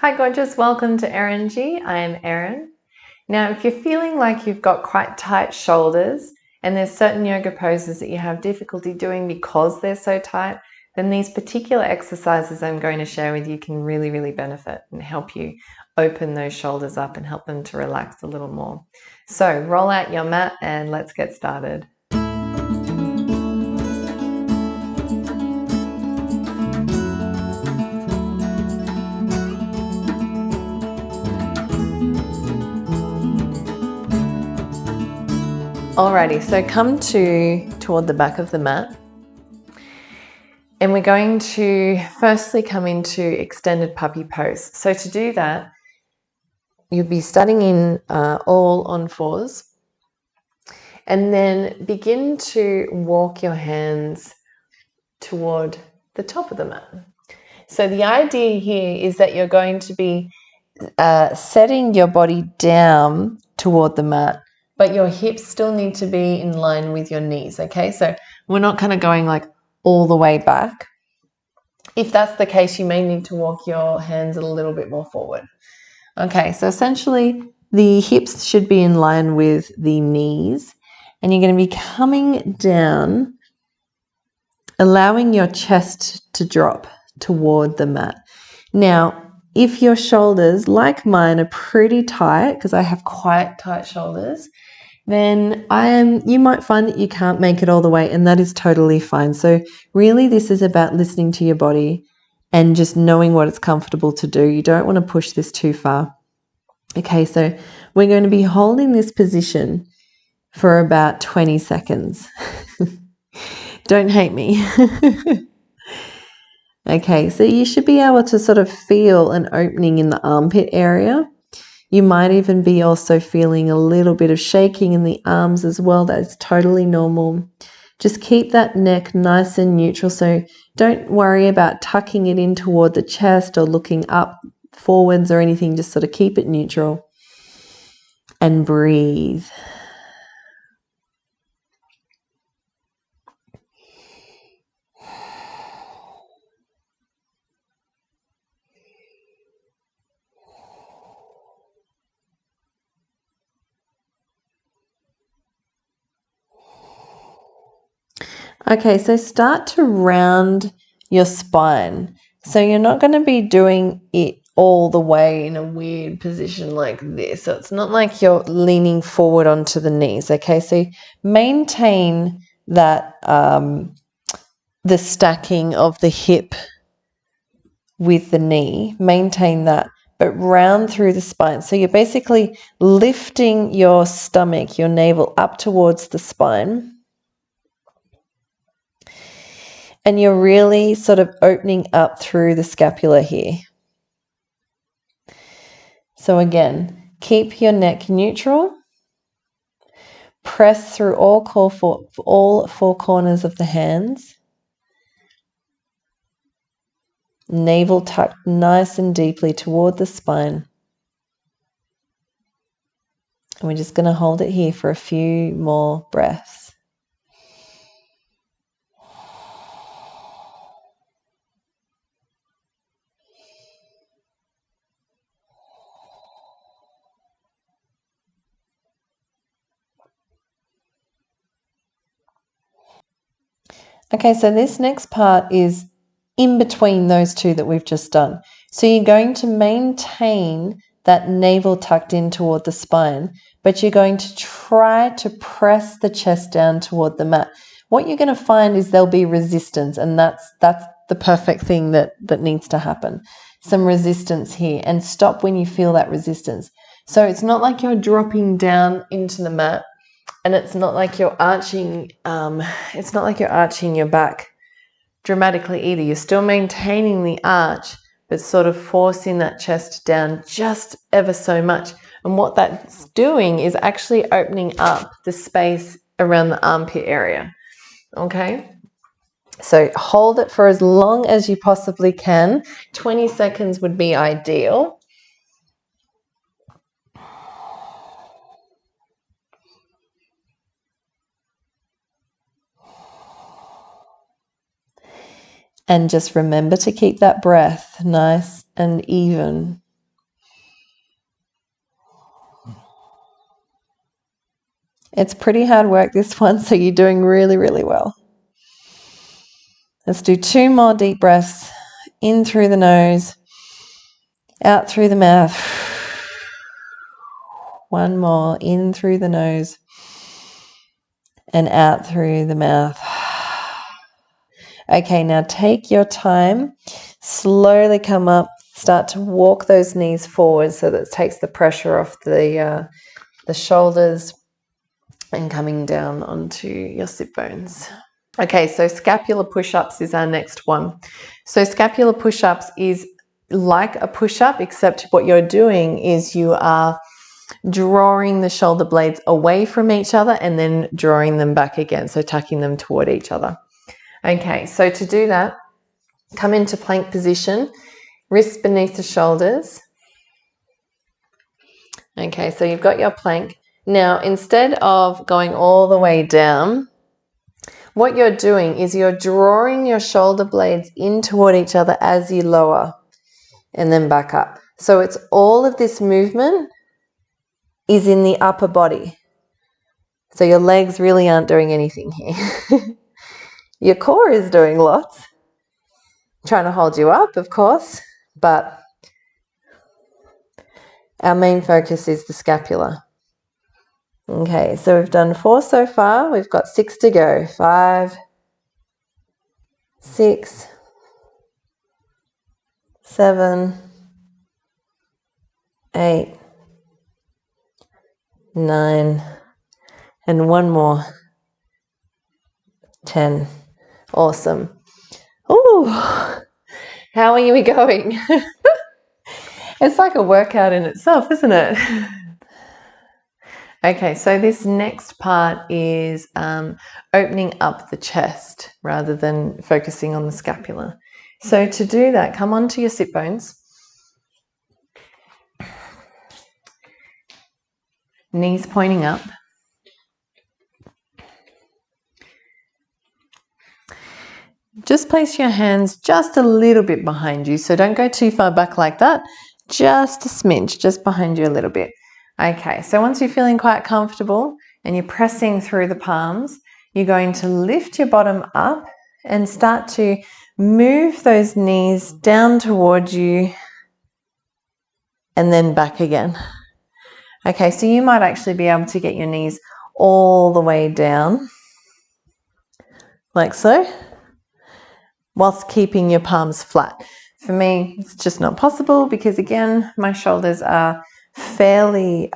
Hi gorgeous, welcome to Eringy. I am Erin. Now if you're feeling like you've got quite tight shoulders and there's certain yoga poses that you have difficulty doing because they're so tight, then these particular exercises I'm going to share with you can really benefit and help you open those shoulders up and help them to relax a little more. So roll out your mat and let's get started. Alrighty, so come toward the back of the mat. And we're going to firstly come into extended puppy pose. So to do that, you'll be starting in all on fours. And then begin to walk your hands toward the top of the mat. So the idea here is that you're going to be setting your body down toward the mat, but your hips still need to be in line with your knees, okay? So we're not kind of going like all the way back. If that's the case, you may need to walk your hands a little bit more forward. Okay, so essentially the hips should be in line with the knees, and you're going to be coming down, allowing your chest to drop toward the mat. Now, if your shoulders, like mine, are pretty tight, because I have quite tight shoulders, then you might find that you can't make it all the way, and that is totally fine. So really this is about listening to your body and just knowing what it's comfortable to do. You don't want to push this too far. Okay, so we're going to be holding this position for about 20 seconds. Don't hate me. Okay, so you should be able to sort of feel an opening in the armpit area. You might even be also feeling a little bit of shaking in the arms as well. That is totally normal. Just keep that neck nice and neutral. So don't worry about tucking it in toward the chest or looking up forwards or anything. Just sort of keep it neutral and breathe. Okay, so start to round your spine. So you're not going to be doing it all the way in a weird position like this. So it's not like you're leaning forward onto the knees. Okay, so maintain that the stacking of the hip with the knee, maintain that, but round through the spine. So you're basically lifting your stomach, your navel up towards the spine. And you're really sort of opening up through the scapula here. So again, keep your neck neutral. Press through all four corners of the hands. Navel tucked nice and deeply toward the spine. And we're just going to hold it here for a few more breaths. Okay, so this next part is in between those two that we've just done. So you're going to maintain that navel tucked in toward the spine, but you're going to try to press the chest down toward the mat. What you're going to find is there'll be resistance, and that's the perfect thing that needs to happen. Some resistance here, and stop when you feel that resistance. So it's not like you're dropping down into the mat, and it's not like you're arching. It's not like you're arching your back dramatically either. You're still maintaining the arch, but sort of forcing that chest down just ever so much. And what that's doing is actually opening up the space around the armpit area. Okay? So hold it for as long as you possibly can. 20 seconds would be ideal. And just remember to keep that breath nice and even. It's pretty hard work, this one, so you're doing really, really well. Let's do 2 more deep breaths. In through the nose, out through the mouth. 1 more, in through the nose and out through the mouth. Okay, now take your time. Slowly come up. Start to walk those knees forward so that it takes the pressure off the shoulders and coming down onto your sit bones. Okay, so scapular push-ups is our next one. So scapular push-ups is like a push-up, except what you're doing is you are drawing the shoulder blades away from each other and then drawing them back again, so tucking them toward each other. Okay, so to do that, come into plank position, wrists beneath the shoulders. Okay, so you've got your plank. Now, instead of going all the way down, what you're doing is you're drawing your shoulder blades in toward each other as you lower and then back up. So it's all of this movement is in the upper body. So your legs really aren't doing anything here. Your core is doing lots, trying to hold you up, of course, but our main focus is the scapula. Okay, so we've done 4 so far. We've got 6 to go. 5, 6, 7, 8, 9, and 1 more. 10. Awesome. Ooh, how are you going? It's like a workout in itself, isn't it? Okay, so this next part is opening up the chest rather than focusing on the scapula. So to do that, come onto your sit bones. Knees pointing up. Just place your hands just a little bit behind you. So don't go too far back like that. Just a smidge, just behind you a little bit. Okay, so once you're feeling quite comfortable and you're pressing through the palms, you're going to lift your bottom up and start to move those knees down towards you and then back again. Okay, so you might actually be able to get your knees all the way down, like so, whilst keeping your palms flat. For me, it's just not possible because, again, my shoulders are fairly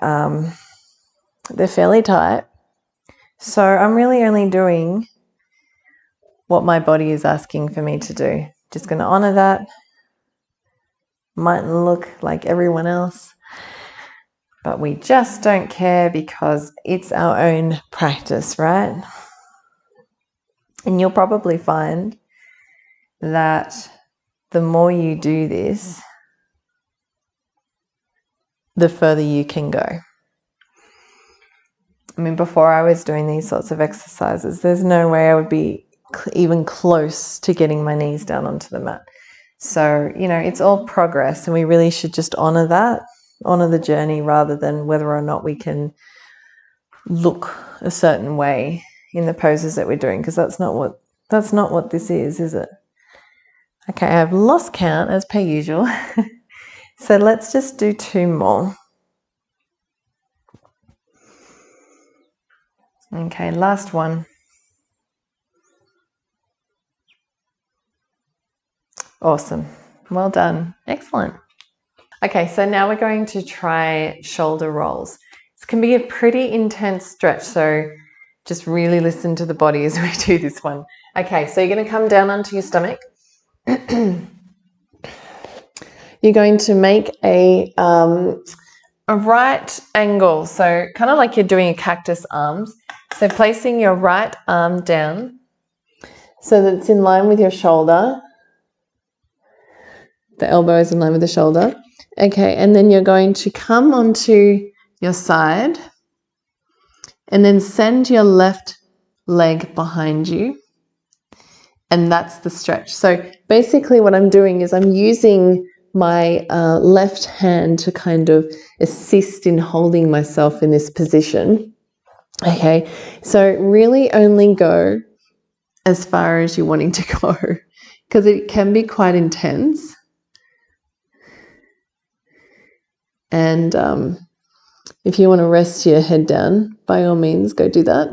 tight. So I'm really only doing what my body is asking for me to do. Just going to honor that. Mightn't look like everyone else, but we just don't care because it's our own practice, right? And you'll probably find that the more you do this, the further you can go. I mean, before I was doing these sorts of exercises, there's no way I would be even close to getting my knees down onto the mat. So, you know, it's all progress, and we really should just honor that, honor the journey rather than whether or not we can look a certain way in the poses that we're doing, because that's not what this is it? Okay, I've lost count as per usual. So let's just do 2 more. Okay, last one. Awesome. Well done. Excellent. Okay, so now we're going to try shoulder rolls. This can be a pretty intense stretch, so just really listen to the body as we do this one. Okay, so you're going to come down onto your stomach. You're going to make a right angle, so kind of like you're doing a cactus arms. So placing your right arm down so that it's in line with your shoulder. The elbow is in line with the shoulder. Okay, and then you're going to come onto your side and then send your left leg behind you. And that's the stretch. So basically what I'm doing is I'm using my left hand to kind of assist in holding myself in this position. Okay, so really only go as far as you're wanting to go, because it can be quite intense. And if you want to rest your head down, by all means, go do that.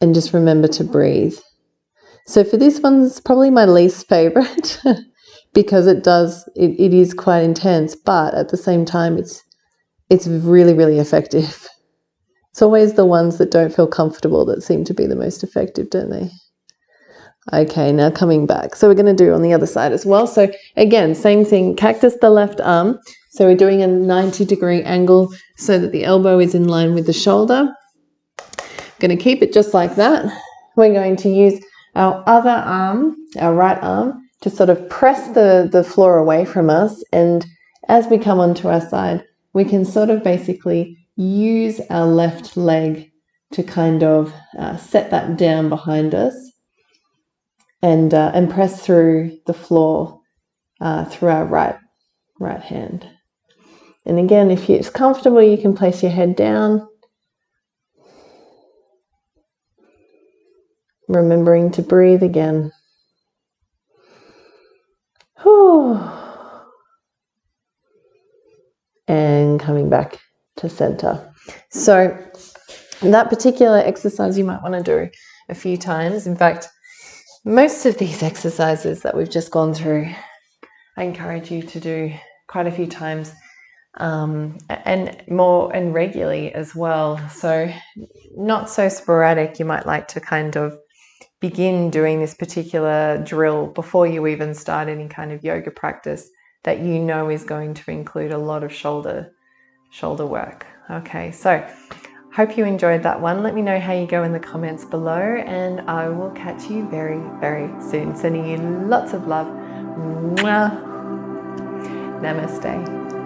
And just remember to breathe. So for this one's probably my least favorite because it is quite intense, but at the same time, it's really, really effective. It's always the ones that don't feel comfortable that seem to be the most effective, don't they? Okay, now coming back. So we're going to do on the other side as well. So again, same thing, cactus the left arm. So we're doing a 90-degree angle so that the elbow is in line with the shoulder. Going to keep it just like that. We're going to use our other arm, our right arm, to sort of press the floor away from us. And as we come onto our side, we can sort of basically use our left leg to kind of set that down behind us and press through the floor through our right hand. And again, if it's comfortable, you can place your head down, remembering to breathe again. Whew. And coming back to center. So that particular exercise you might want to do a few times. In fact, most of these exercises that we've just gone through, I encourage you to do quite a few times and more and regularly as well. So not so sporadic. You might like to kind of begin doing this particular drill before you even start any kind of yoga practice that you know is going to include a lot of shoulder work. Okay, so hope you enjoyed that one. Let me know how you go in the comments below, and I will catch you very, very soon. Sending you lots of love. Mwah. Namaste.